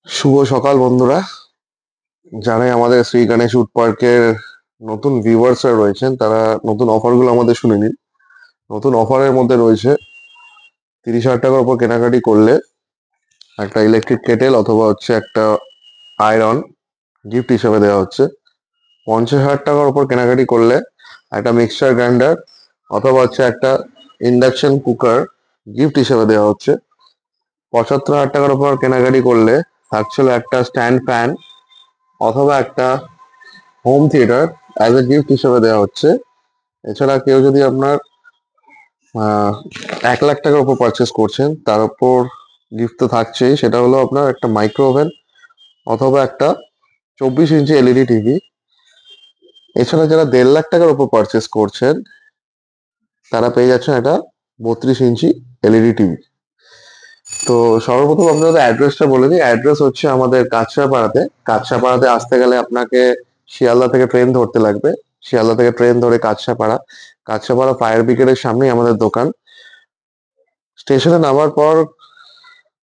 শুভ সকাল বন্ধুরা। যারাই আমাদের শ্রী গণেশ উড পার্কের নতুন ভিউয়ার্সরা রয়েছেন তারা নতুন অফারগুলো আমাদের শুনে নিন। নতুন অফারের মধ্যে রয়েছে 30,000 টাকার উপর কেনাকাটি করলে একটা ইলেকট্রিক কেটেল অথবা হচ্ছে একটা আয়রন গিফট হিসেবে দেওয়া হচ্ছে। 50,000 টাকার উপর কেনাকাটি করলে একটা মিক্সচার গ্রাইন্ডার অথবা হচ্ছে একটা ইন্ডাকশন কুকার গিফট হিসেবে দেওয়া হচ্ছে। 75,000 টাকার উপর কেনাকাটি করলে থাকছিল একটা স্ট্যান্ড ফ্যান অথবা একটা home theatre as a gift হিসেবে দেওয়া হচ্ছে। এছাড়া কেউ যদি আপনার 1 লাখ টাকার উপর পারচেস করছেন তার উপর গিফট তো থাকছেই, সেটা হলো আপনার একটা মাইক্রো ওভেন অথবা একটা 24 ইঞ্চি এলইডি টিভি। এছাড়া যারা 1.5 লাখ টাকার উপর পারচেস করছেন তারা পেয়ে যাচ্ছেন একটা 32 ইঞ্চি এলইডি টিভি। তো সর্বপ্রথম আপনাদের অ্যাড্রেসটা বলে দিই। অ্যাড্রেস হচ্ছে আমাদের কাঁচরাপাড়াতে। কাঁচরাপাড়াতে আসতে গেলে আপনাকে শিয়ালদা থেকে ট্রেন ধরতে লাগবে। শিয়ালদা থেকে ট্রেন ধরে কাঁচরাপাড়া, কাঁচরাপাড়া ফায়ার ব্রিগেডের সামনেই আমাদের দোকান। স্টেশনে নামার পর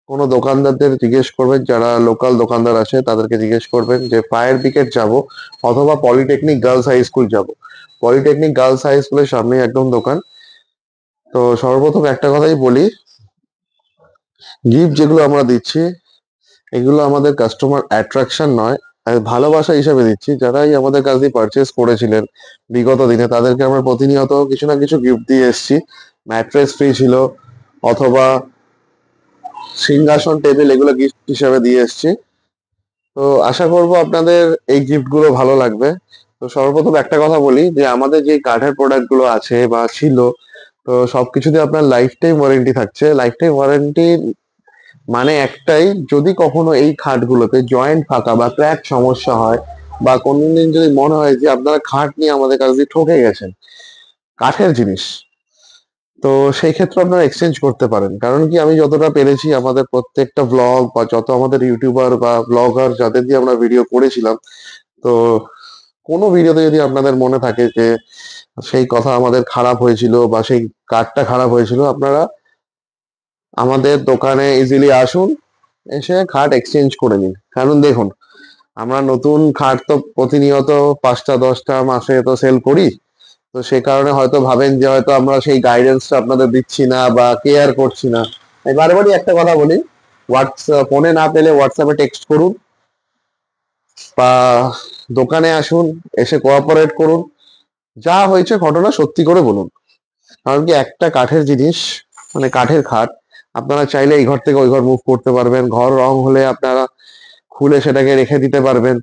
কোনো দোকানদারদের জিজ্ঞেস করবেন, যারা লোকাল দোকানদার আছে তাদেরকে জিজ্ঞেস করবেন যে ফায়ার ব্রিগেড যাব অথবা পলিটেকনিক গার্লস হাই স্কুল যাব। পলিটেকনিক গার্লস হাই স্কুলের সামনেই একদম দোকান। তো সর্বপ্রথম একটা কথাই বলি, গিফট যেগুলো আমরা দিচ্ছি এগুলো আমাদের কাস্টমার অ্যাট্রাকশন নয়, ভালোবাসা হিসেবে দিচ্ছি। যারাই আমাদের কাছ দিয়ে পারচেস করেছিলেন বিগত দিনে তাদেরকে আমরা প্রতিনিয়ত কিছু না কিছু গিফট দিয়ে এসেছি। ম্যাট্রেস ফ্রি ছিল অথবা সিংহাসন টেবিল, এগুলো গিফট হিসেবে দিয়ে এসেছি। তো আশা করব আপনাদের এই গিফট গুলো ভালো লাগবে। তো সর্বপ্রথম একটা কথা বলি যে আমাদের যে কাঠের প্রোডাক্ট গুলো আছে বা ছিল, তো সবকিছুতে আপনার লাইফ টাইম ওয়ারেন্টি থাকছে। লাইফ টাইম ওয়ারেন্টি মানে একটাই, যদি কখনো এই খাটগুলোতে জয়েন্ট ফাঁকা বা ক্র্যাক সমস্যা হয় বা কোনোদিন যদি মনে হয় যে আপনারা খাট নিয়ে আমাদের কাছ দিয়ে ঠকে গেছেন, কাঠের জিনিস, তো সেই ক্ষেত্রে আপনারা এক্সচেঞ্জ করতে পারেন। কারণ কি, আমি যতটা পেরেছি আমাদের প্রত্যেকটা ব্লগ বা যত আমাদের ইউটিউবার বা ব্লগার যাদের দিয়ে আমরা ভিডিও করেছিলাম, তো কোনো ভিডিওতে যদি আপনাদের মনে থাকে যে সেই কথা আমাদের খারাপ হয়েছিল বা সেই কার্ডটা খারাপ হয়েছিল, আপনারা আমাদের দোকানে ইজিলি আসুন, এসে খাট এক্সচেঞ্জ করে নিন। কারণ দেখুন, আমরা নতুন খাট তো প্রতিনিয়ত 5টা 10টা মাসে তো সেল করি। তো সে কারণে হয়তো ভাবেন যে হয়তো আমরা সেই গাইডেন্সটা আপনাদের দিচ্ছি না বা কেয়ার করছি না। আমি বারবারই একটা কথা বলি, হোয়াটসঅ্যাপ ফোনে না পেলে হোয়াটসঅ্যাপে টেক্সট করুন বা দোকানে আসুন, এসে কোঅপারেট করুন। যা হয়েছে ঘটনা সত্যি করে বলুন। কারণ কি, একটা কাঠের জিনিস মানে কাঠের খাট, আপনারা চাইলে এই ঘর থেকে ওই ঘর মুভ করতে পারবেন। ঘর রং হলে আপনারা খুলে সেটাকে রেখে দিতে পারবেন।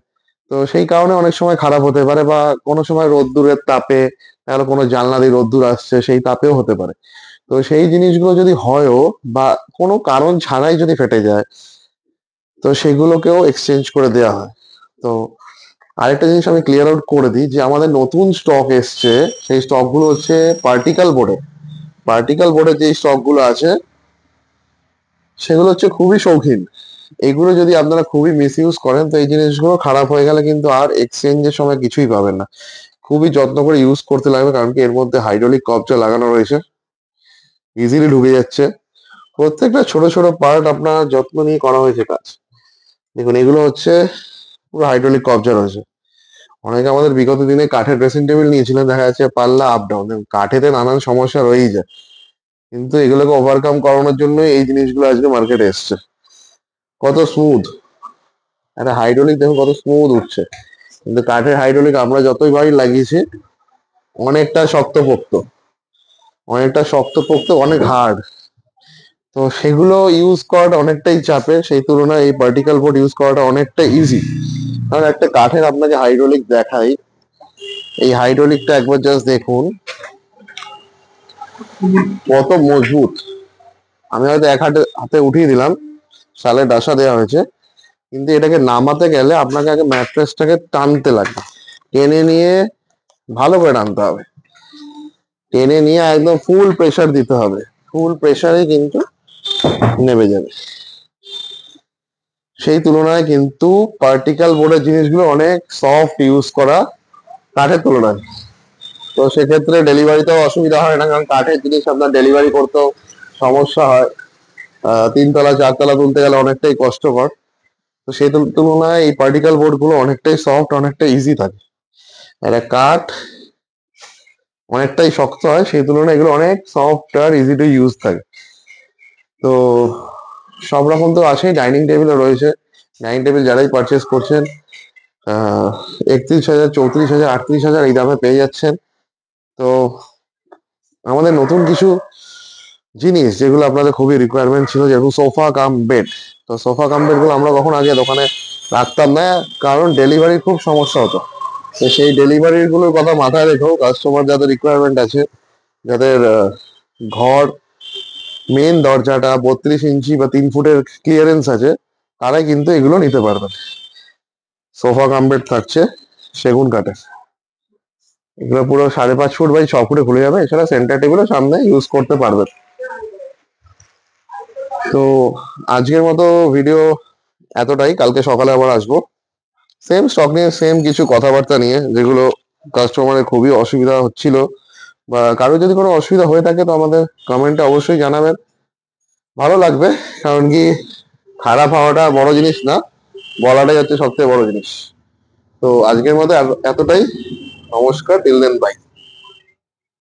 তো সেই কারণে অনেক সময় খারাপ হতে পারে বা কোনো সময় রোদ্দুরের তাপে, তাহলে কোনো জানলা দিয়ে রোদ্দুর আসছে সেই তাপেও হতে পারে। তো সেই জিনিসগুলো যদি হয়ও বা কোনো কারণ ছাড়াই যদি ফেটে যায়, তো সেগুলোকেও এক্সচেঞ্জ করে দেওয়া হয়। তো আরেকটা জিনিস আমি ক্লিয়ার আউট করে দিই যে আমাদের নতুন স্টক এসছে, সেই স্টক গুলো হচ্ছে পার্টিকেল বোর্ডে। পার্টিকেল বোর্ডের যে স্টক গুলো আছে সেগুলো হচ্ছে খুবই শৌখিন। এগুলো যদি আপনারা খুবই মিস ইউজ করেন তো এই জিনিসগুলো খারাপ হয়ে গেলে কিন্তু আর এক্সচেঞ্জের সময় কিছুই পাবেন না। খুবই যত্ন করে ইউজ করতে লাগবে, কারণ কি এর মধ্যে হাইড্রোলিক কবজা লাগানো রয়েছে, ইজিলি ঢুকে যাচ্ছে। প্রত্যেকটা ছোট ছোট পার্ট আপনার যত্ন নিয়ে করা হয়েছে কাজ। দেখুন, এগুলো হচ্ছে পুরো হাইড্রোলিক কবজা রয়েছে। অনেকে আমাদের বিগত দিনে কাঠের ড্রেসিং টেবিল নিয়েছিলেন, দেখা যাচ্ছে পাল্লা আপ ডাউন, কাঠেতে নানান সমস্যা রয়েই যায়। কিন্তু এগুলোকে ওভারকাম করানোর জন্য এই জিনিসগুলো আজকে মার্কেটে এসছে। কত স্মুথ একটা হাইড্রোলিক, দেখুন কত স্মুথ উঠছে। কিন্তু কাঠের হাইড্রোলিক আমরা যতই বাড়ি লাগিয়েছি অনেকটা শক্তপোক্ত, অনেকটা শক্তপোক্ত, অনেক হার্ড। তো সেগুলো ইউজ করাটা অনেকটাই চাপের, সেই তুলনায় এই পার্টিকেল বোর্ড ইউজ করাটা অনেকটা ইজি। কারণ একটা কাঠের আপনাকে হাইড্রোলিক দেখাই, এই হাইড্রোলিকটা একবার জাস্ট দেখুন কত মজবুত। আমি হয়তো এক হাতে হাতে উঠিয়ে দিলাম, সালে ডাসা দেওয়া হয়েছে, কিন্তু এটাকে নামাতে গেলে আপনাকে আগে ম্যাট্রেসটাকে টানতে লাগবে, টেনে নিয়ে ভালো করে টানতে হবে, টেনে নিয়ে একদম ফুল প্রেসার দিতে হবে। ফুল প্রেসারে কিন্তু নেমে যাবে। সেই তুলনায় কিন্তু পার্টিকেল বোর্ডের জিনিসগুলো অনেক সফট ইউজ করা কাঠের তুলনায়। তো সেক্ষেত্রে ডেলিভারিতেও অসুবিধা হয় না, কারণ কাঠের জিনিস আপনার ডেলিভারি করতেও সমস্যা হয়। 3 তলা 4 তলা তুলতে গেলে অনেকটাই কষ্টকর। তো সেই তুলনায় এই পার্টিকেল বোর্ড গুলো অনেকটাই সফট, অনেকটা ইজি থাকে। আর কাঠ অনেকটাই শক্ত হয়, সেই তুলনায় এগুলো অনেক সফট আর ইজি টু ইউজ থাকে। তো সব রকম তো আছেই, ডাইনিং টেবিলও রয়েছে। ডাইনিং টেবিল যারাই পারচেস করছেন 31,000, 34,000, 38,000 এই দামে পেয়ে যাচ্ছেন। তো আমাদের নতুন কিছু জিনিস যেগুলো আপনাদের খুবই রিকোয়ারমেন্ট ছিল, যেরকম সোফা কাম বেড। তো সোফা কাম বেড গুলো আমরা কখন আগে দোকানে রাখতাম না, কারণ ডেলিভারির খুব সমস্যা হতো। তো সেই ডেলিভারি গুলোর কথা মাথায় রেখেও কাস্টমার যাদের রিকোয়ারমেন্ট আছে, যাদের ঘর মেন দরজাটা 32 ইঞ্চি বা 3 ফুটের ক্লিয়ারেন্স আছে, তারাই কিন্তু এগুলো নিতে পারবেন। সোফা কাম বেড থাকছে সেগুন কাঠের, এগুলো পুরো 5.5 ফুট বাই 6 ফুটে খুলে যাবে। এছাড়া সেন্টার টেবিলও সামনে ইউজ করতে পারবেন। তো আজকের মতো ভিডিও এতটাই। কালকে সকালে আবার আসবো সেম স্টক নিয়ে, সেম কিছু কথাবার্তা নিয়ে, যেগুলো কাস্টমারের খুবই অসুবিধা হচ্ছিল, বা কারো যদি কোনো অসুবিধা হয়ে থাকে তো আমাদের কমেন্টে অবশ্যই জানাবেন, ভালো লাগবে। কারণ কি, খারাপ হওয়াটা বড় জিনিস না, বলাটাই হচ্ছে সবচেয়ে বড় জিনিস। তো আজকের মতো এতটাই। নমস্কার, টিল দেন, বাই।